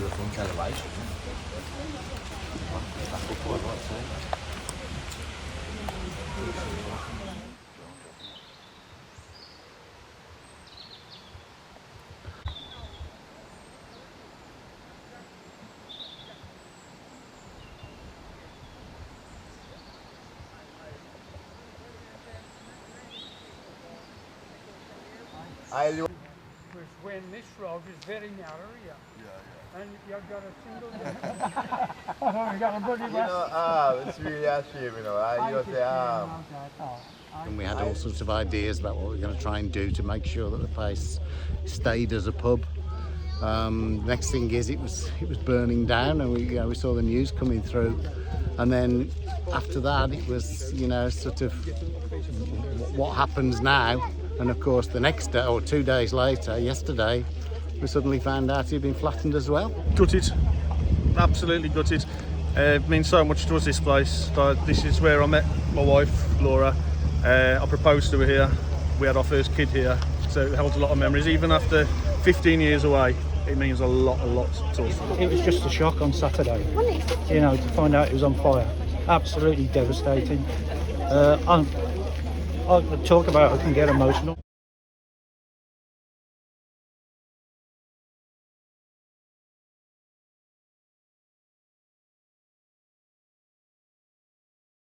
the front elevation. That's quite right too. Was when this road was very narrow here. And you've got a single you got a bloody It's really a shame, you know. You say, And we had all sorts of ideas about what we were going to try and do to make sure that the place stayed as a pub. Next thing is it was burning down, and we saw the news coming through, and then after that it was sort of what happens now. And of course the next day, or 2 days later, yesterday, we suddenly found out he'd been flattened as well. Gutted, absolutely gutted. It means so much to us, this place. This is where I met my wife, Laura. I proposed to her here. We had our first kid here, so it holds a lot of memories. Even after 15 years away, it means a lot to us. It was just a shock on Saturday, to find out it was on fire. Absolutely devastating. I talk about it, I can get emotional.